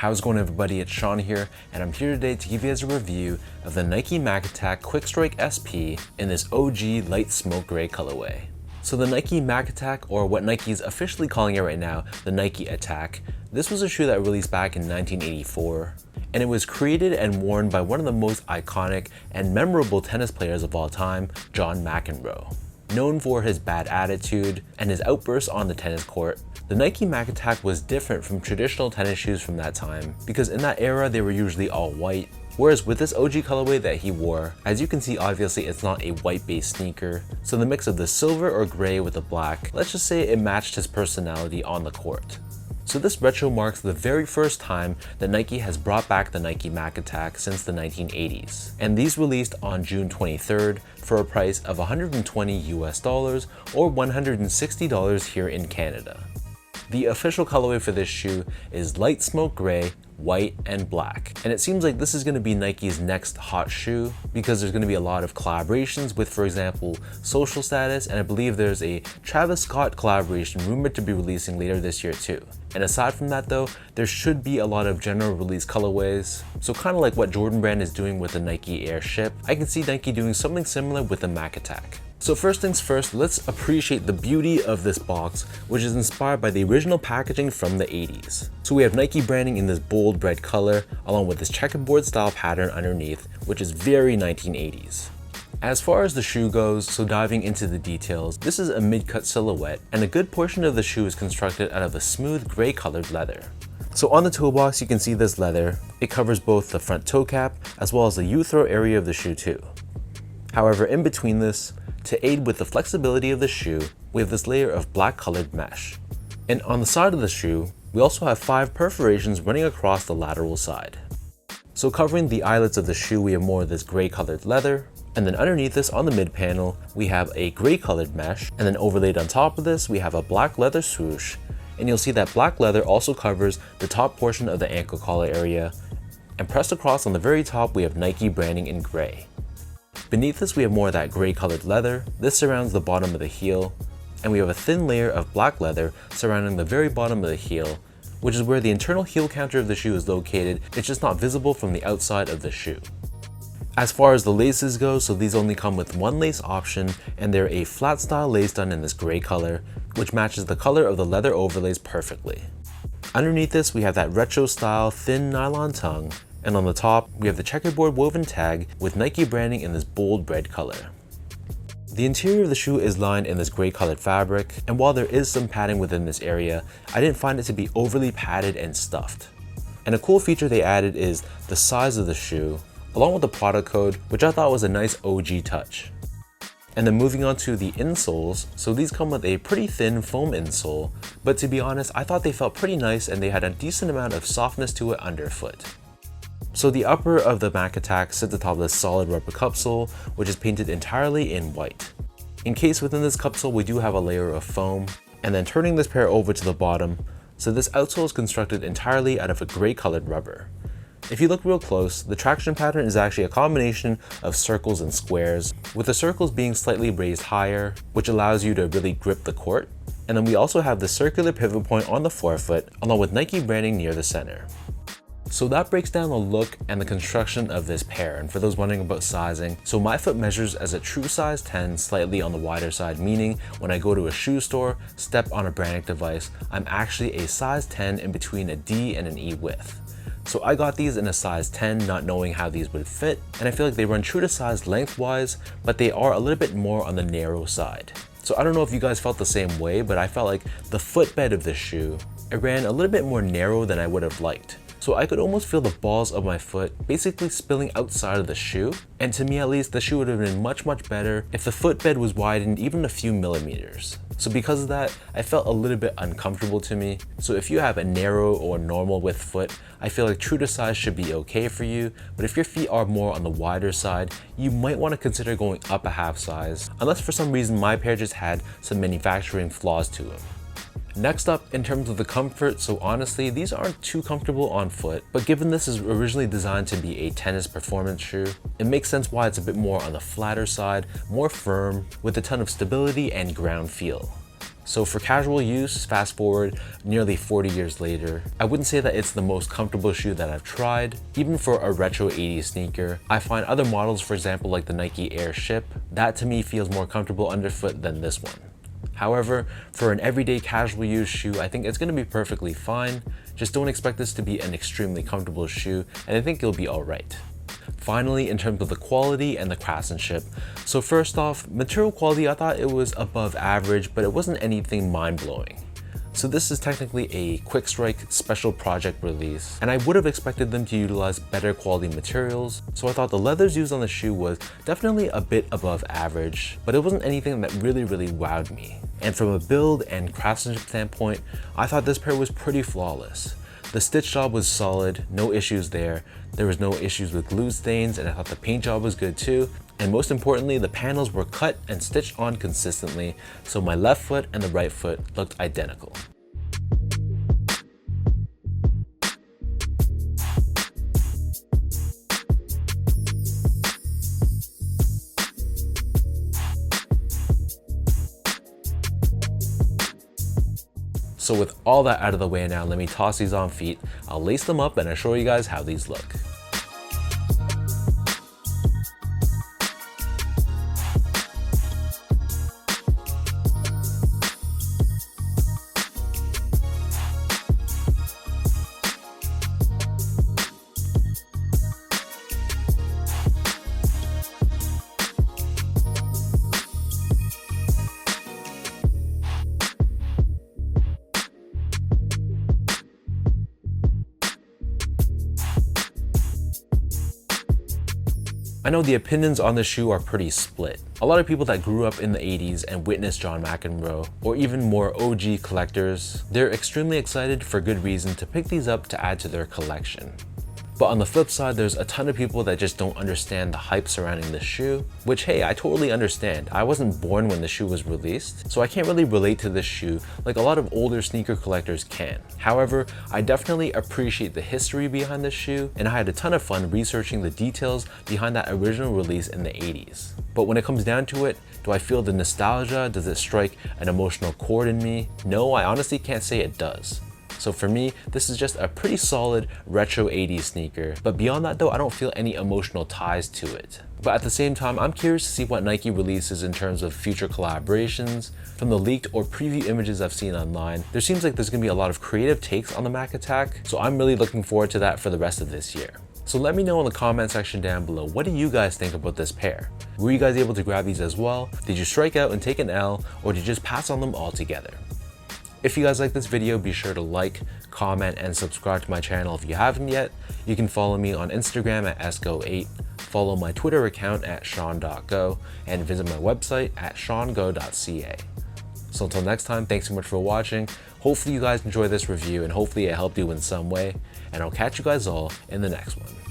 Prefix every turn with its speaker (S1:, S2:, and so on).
S1: How's it going, everybody? It's Sean here, and I'm here today to give you guys a review of the Nike Mac Attack Quick Strike SP in this OG light smoke gray colorway. So the Nike Mac Attack, or what Nike is officially calling it right now, the Nike Attack, this was a shoe that released back in 1984, and it was created and worn by one of the most iconic and memorable tennis players of all time, John McEnroe. Known for his bad attitude and his outbursts on the tennis court, the Nike Mac Attack was different from traditional tennis shoes from that time because in that era they were usually all white, whereas with this OG colorway that he wore, as you can see, obviously it's not a white based sneaker, so the mix of the silver or gray with the black, let's just say it matched his personality on the court. So this retro marks the very first time that Nike has brought back the Nike Mac Attack since the 1980s. And these released on June 23rd for a price of $120 US or $160 here in Canada. The official colorway for this shoe is light smoke gray, white, and black. And it seems like this is going to be Nike's next hot shoe because there's going to be a lot of collaborations with, for example, Social Status, and I believe there's a Travis Scott collaboration rumored to be releasing later this year too. And aside from that though, there should be a lot of general release colorways. So kind of like what Jordan Brand is doing with the Nike Airship, I can see Nike doing something similar with the Mac Attack. So first things first, let's appreciate the beauty of this box, which is inspired by the original packaging from the 80s. So we have Nike branding in this bold red color, along with this checkerboard style pattern underneath, which is very 1980s. As far as the shoe goes, so diving into the details, this is a mid-cut silhouette, and a good portion of the shoe is constructed out of a smooth gray colored leather. So on the toe box, you can see this leather. It covers both the front toe cap, as well as the U-throw area of the shoe too. However, in between this, to aid with the flexibility of the shoe, we have this layer of black colored mesh. And on the side of the shoe, we also have 5 perforations running across the lateral side. So covering the eyelets of the shoe, we have more of this gray colored leather, and then underneath this on the mid panel, we have a gray colored mesh, and then overlaid on top of this, we have a black leather swoosh, and you'll see that black leather also covers the top portion of the ankle collar area, and pressed across on the very top, we have Nike branding in gray. Beneath this, we have more of that gray colored leather. This surrounds the bottom of the heel, and we have a thin layer of black leather surrounding the very bottom of the heel, which is where the internal heel counter of the shoe is located. It's just not visible from the outside of the shoe. As far as the laces go, so these only come with one lace option, and they're a flat style lace done in this gray color, which matches the color of the leather overlays perfectly. Underneath this, we have that retro style thin nylon tongue, and on the top, we have the checkerboard woven tag with Nike branding in this bold red color. The interior of the shoe is lined in this gray colored fabric, and while there is some padding within this area, I didn't find it to be overly padded and stuffed. And a cool feature they added is the size of the shoe, along with the product code, which I thought was a nice OG touch. And then moving on to the insoles, so these come with a pretty thin foam insole, but to be honest, I thought they felt pretty nice and they had a decent amount of softness to it underfoot. So the upper of the Mac Attack sits atop this solid rubber cupsole, which is painted entirely in white. Encased within this cupsole, we do have a layer of foam, and then turning this pair over to the bottom, so this outsole is constructed entirely out of a gray colored rubber. If you look real close, the traction pattern is actually a combination of circles and squares, with the circles being slightly raised higher, which allows you to really grip the court. And then we also have the circular pivot point on the forefoot, along with Nike branding near the center. So that breaks down the look and the construction of this pair. And for those wondering about sizing, so my foot measures as a true size 10, slightly on the wider side, meaning when I go to a shoe store, step on a branding device, I'm actually a size 10 in between a D and an E width. So I got these in a size 10, not knowing how these would fit, and I feel like they run true to size lengthwise, but they are a little bit more on the narrow side. So I don't know if you guys felt the same way, but I felt like the footbed of this shoe, it ran a little bit more narrow than I would have liked. So I could almost feel the balls of my foot basically spilling outside of the shoe. And to me at least, the shoe would have been much better if the footbed was widened even a few millimeters. So because of that, I felt a little bit uncomfortable to me. So if you have a narrow or normal width foot, I feel like true to size should be okay for you. But if your feet are more on the wider side, you might want to consider going up a half size, unless for some reason my pair just had some manufacturing flaws to them. Next up, in terms of the comfort, so honestly, these aren't too comfortable on foot, but given this is originally designed to be a tennis performance shoe, it makes sense why it's a bit more on the flatter side, more firm, with a ton of stability and ground feel. So for casual use, fast forward nearly 40 years later, I wouldn't say that it's the most comfortable shoe that I've tried. Even for a retro 80s sneaker, I find other models, for example like the Nike Air Ship, that to me feels more comfortable underfoot than this one. However, for an everyday casual use shoe, I think it's going to be perfectly fine. Just don't expect this to be an extremely comfortable shoe, and I think it'll be alright. Finally, in terms of the quality and the craftsmanship, so first off, material quality, I thought it was above average, but it wasn't anything mind-blowing. So this is technically a quick strike special project release, and I would have expected them to utilize better quality materials, so I thought the leathers used on the shoe was definitely a bit above average, but it wasn't anything that really wowed me. And from a build and craftsmanship standpoint, I thought this pair was pretty flawless. The stitch job was solid, no issues there. There was no issues with glue stains, and I thought the paint job was good too. And most importantly, the panels were cut and stitched on consistently, so my left foot and the right foot looked identical. So with all that out of the way now, let me toss these on feet. I'll lace them up and I'll show you guys how these look. I know the opinions on the shoe are pretty split. A lot of people that grew up in the 80s and witnessed John McEnroe, or even more OG collectors, they're extremely excited for good reason to pick these up to add to their collection. But on the flip side, there's a ton of people that just don't understand the hype surrounding this shoe, which hey, I totally understand. I wasn't born when the shoe was released, so I can't really relate to this shoe like a lot of older sneaker collectors can. However, I definitely appreciate the history behind this shoe, and I had a ton of fun researching the details behind that original release in the 80s. But when it comes down to it, do I feel the nostalgia? Does it strike an emotional chord in me? No, I honestly can't say it does. So for me, this is just a pretty solid retro 80s sneaker. But beyond that though, I don't feel any emotional ties to it. But at the same time, I'm curious to see what Nike releases in terms of future collaborations. From the leaked or preview images I've seen online, there seems like there's gonna be a lot of creative takes on the Mac Attack. So I'm really looking forward to that for the rest of this year. So let me know in the comment section down below, what do you guys think about this pair? Were you guys able to grab these as well? Did you strike out and take an L, or did you just pass on them altogether? If you guys like this video, be sure to like, comment, and subscribe to my channel if you haven't yet. You can follow me on Instagram at sgo8, follow my Twitter account at sean.go, and visit my website at seango.ca. So until next time, thanks so much for watching. Hopefully you guys enjoyed this review, and hopefully it helped you in some way, and I'll catch you guys all in the next one.